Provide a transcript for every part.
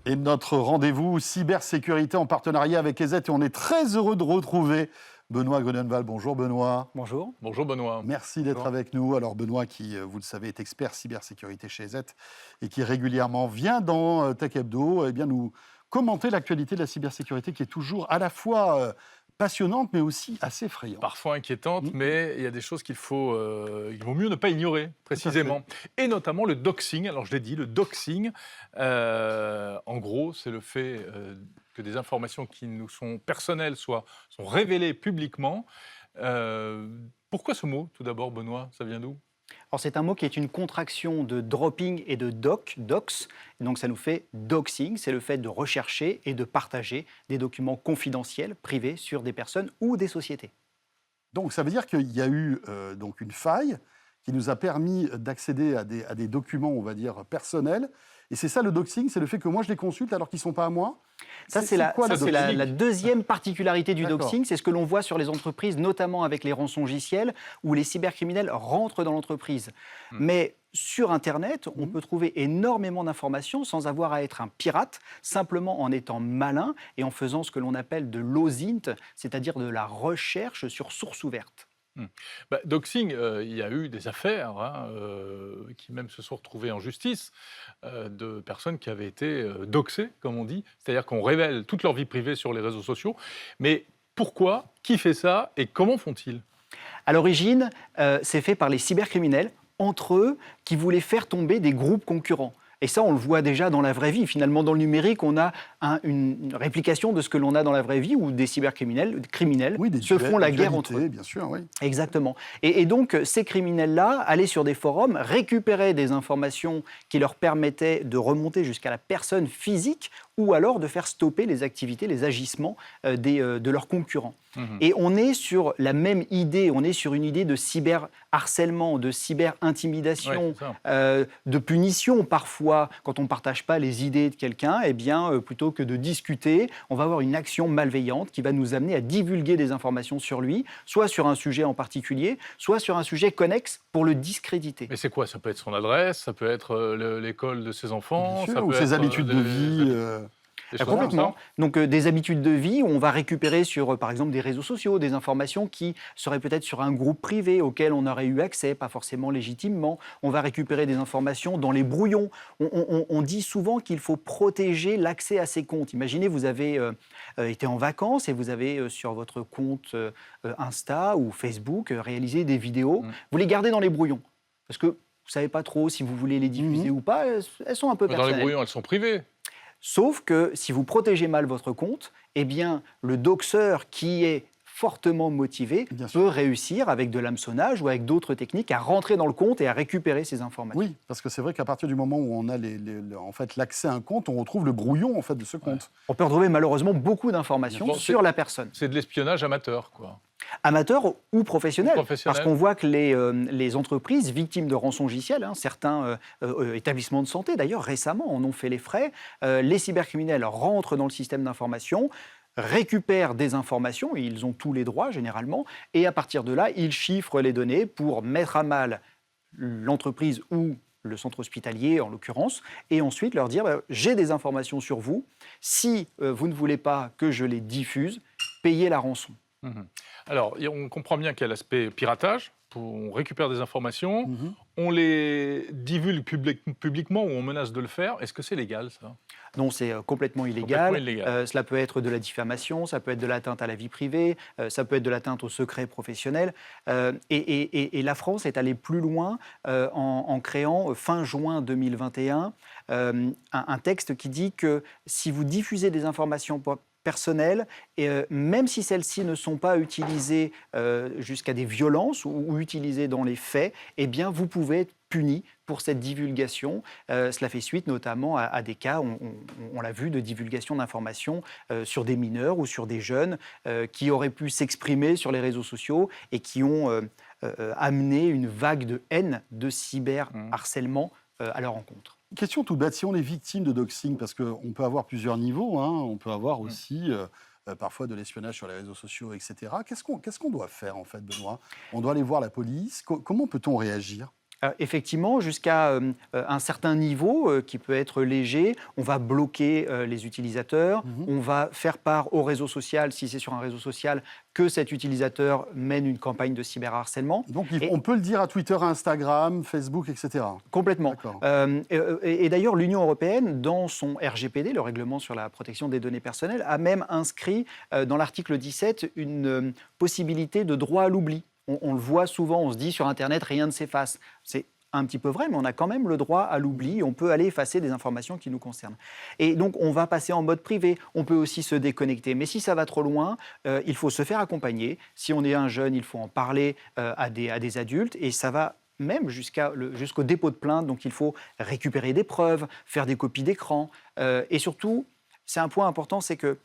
Et notre rendez-vous cybersécurité en partenariat avec EZ. Et on est très heureux de retrouver Benoît Grunenwald. Bonjour Benoît. Bonjour. Bonjour Benoît. Merci d'être avec nous. Alors Benoît qui, vous le savez, est expert cybersécurité chez EZ et qui régulièrement vient dans Tech Hebdo nous commenter l'actualité de la cybersécurité qui est toujours à la fois passionnante mais aussi assez effrayante. Parfois inquiétante, mais il y a des choses il vaut mieux ne pas ignorer, précisément. Et notamment le doxing. Alors je l'ai dit, le doxing, en gros, c'est le fait que des informations qui nous sont personnelles sont révélées publiquement. Pourquoi ce mot, tout d'abord, Benoît? Ça vient d'où? Alors c'est un mot qui est une contraction de dropping et de dox. Et donc ça nous fait doxing, c'est le fait de rechercher et de partager des documents confidentiels, privés, sur des personnes ou des sociétés. Donc ça veut dire qu'il y a eu donc une faille qui nous a permis d'accéder à des documents, on va dire, personnels. Et c'est ça le doxing, c'est le fait que moi je les consulte alors qu'ils ne sont pas à moi. Ça, c'est la deuxième particularité du doxing. C'est ce que l'on voit sur les entreprises, notamment avec les rançongiciels, où les cybercriminels rentrent dans l'entreprise. Mais sur Internet, on peut trouver énormément d'informations sans avoir à être un pirate, simplement en étant malin et en faisant ce que l'on appelle de l'OSINT, c'est-à-dire de la recherche sur source ouverte. Doxing, il y a eu des affaires qui même se sont retrouvées en justice de personnes qui avaient été doxées, comme on dit, c'est-à-dire qu'on révèle toute leur vie privée sur les réseaux sociaux. Mais pourquoi? Qui fait ça? Et comment font-ils? À l'origine, c'est fait par les cybercriminels, entre eux, qui voulaient faire tomber des groupes concurrents. Et ça, on le voit déjà dans la vraie vie. Finalement, dans le numérique, on a une réplication de ce que l'on a dans la vraie vie, où des cybercriminels se font la guerre entre eux. Bien sûr, oui. Exactement. Et donc, ces criminels-là allaient sur des forums, récupéraient des informations qui leur permettaient de remonter jusqu'à la personne physique, ou alors de faire stopper les activités, les agissements de leurs concurrents. Et on est sur la même idée, on est sur une idée de cyberharcèlement, de cyberintimidation, de punition parfois. Quand on ne partage pas les idées de quelqu'un, plutôt que de discuter, on va avoir une action malveillante qui va nous amener à divulguer des informations sur lui, soit sur un sujet en particulier, soit sur un sujet connexe pour le discréditer. Mais c'est quoi? Ça peut être son adresse, ça peut être l'école de ses enfants, Bien sûr, ça ou peut ses être habitudes de vie. Complètement. Donc des habitudes de vie, on va récupérer sur, par exemple, des réseaux sociaux, des informations qui seraient peut-être sur un groupe privé auquel on aurait eu accès, pas forcément légitimement. On va récupérer des informations dans les brouillons. On dit souvent qu'il faut protéger l'accès à ces comptes. Imaginez, vous avez été en vacances et vous avez sur votre compte Insta ou Facebook réalisé des vidéos. Vous les gardez dans les brouillons parce que vous ne savez pas trop si vous voulez les diffuser ou pas. Elles sont un peu personnelles. Dans les brouillons, elles sont privées. Sauf que si vous protégez mal votre compte, le doxeur qui est fortement motivé peut réussir avec de l'hameçonnage ou avec d'autres techniques à rentrer dans le compte et à récupérer ces informations. Oui, parce que c'est vrai qu'à partir du moment où on a l'accès à un compte, on retrouve le brouillon de ce compte. On peut retrouver malheureusement beaucoup d'informations sur la personne. C'est de l'espionnage amateur, quoi. Amateur ou professionnel, parce qu'on voit que les entreprises victimes de rançongiciels, certains établissements de santé d'ailleurs récemment en ont fait les frais, les cybercriminels rentrent dans le système d'information, récupèrent des informations, et ils ont tous les droits généralement, et à partir de là, ils chiffrent les données pour mettre à mal l'entreprise ou le centre hospitalier en l'occurrence, et ensuite leur dire j'ai des informations sur vous, si vous ne voulez pas que je les diffuse, payez la rançon. Alors, on comprend bien qu'il y a l'aspect piratage. On récupère des informations, on les divulgue publiquement ou on menace de le faire. Est-ce que c'est légal, ça? Non, c'est complètement illégal. Cela peut être de la diffamation, ça peut être de l'atteinte à la vie privée, ça peut être de l'atteinte au secret professionnel. Et la France est allée plus loin en créant, fin juin 2021, un texte qui dit que si vous diffusez des informations personnelles, et même si celles-ci ne sont pas utilisées jusqu'à des violences ou utilisées dans les faits, vous pouvez être puni pour cette divulgation. Cela fait suite notamment à des cas, on l'a vu, de divulgation d'informations sur des mineurs ou sur des jeunes qui auraient pu s'exprimer sur les réseaux sociaux et qui ont amené une vague de haine, de cyberharcèlement à leur encontre. Question toute bête, si on est victime de doxing, parce qu'on peut avoir plusieurs niveaux, on peut avoir aussi parfois de l'espionnage sur les réseaux sociaux, etc. Qu'est-ce qu'on doit faire en fait, Benoît? On doit aller voir la police. Comment peut-on réagir? Effectivement, jusqu'à un certain niveau qui peut être léger, on va bloquer les utilisateurs, on va faire part au réseau social, si c'est sur un réseau social, que cet utilisateur mène une campagne de cyberharcèlement. Donc on peut le dire à Twitter, à Instagram, Facebook, etc. Complètement. Et d'ailleurs, l'Union européenne, dans son RGPD, le règlement sur la protection des données personnelles, a même inscrit dans l'article 17 une possibilité de droit à l'oubli. On le voit souvent, on se dit sur Internet, rien ne s'efface. C'est un petit peu vrai, mais on a quand même le droit à l'oubli. On peut aller effacer des informations qui nous concernent. Et donc, on va passer en mode privé. On peut aussi se déconnecter. Mais si ça va trop loin, il faut se faire accompagner. Si on est un jeune, il faut en parler à des adultes. Et ça va même jusqu'au dépôt de plainte. Donc, il faut récupérer des preuves, faire des copies d'écran. Et surtout, c'est un point important, c'est que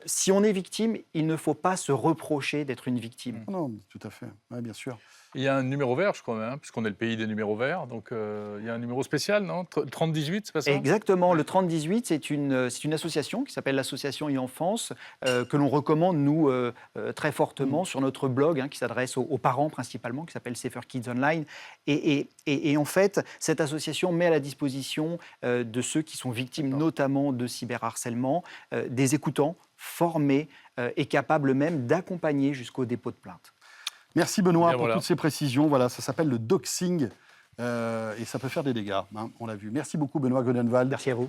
si on est victime, il ne faut pas se reprocher d'être une victime. Non, tout à fait, ouais, bien sûr. Il y a un numéro vert, je crois, puisqu'on est le pays des numéros verts. Donc, il y a un numéro spécial, non 3018, c'est pas ça? Exactement. Le 3018, c'est une association qui s'appelle l'association e-enfance, que l'on recommande, nous, très fortement sur notre blog, qui s'adresse aux parents principalement, qui s'appelle Safer Kids Online. Et en fait, cette association met à la disposition de ceux qui sont victimes notamment de cyberharcèlement des écoutants formés et capables même d'accompagner jusqu'au dépôt de plainte. Merci Benoît pour toutes ces précisions. Voilà, ça s'appelle le doxing et ça peut faire des dégâts, on l'a vu. Merci beaucoup Benoît Godenwald. Merci à vous.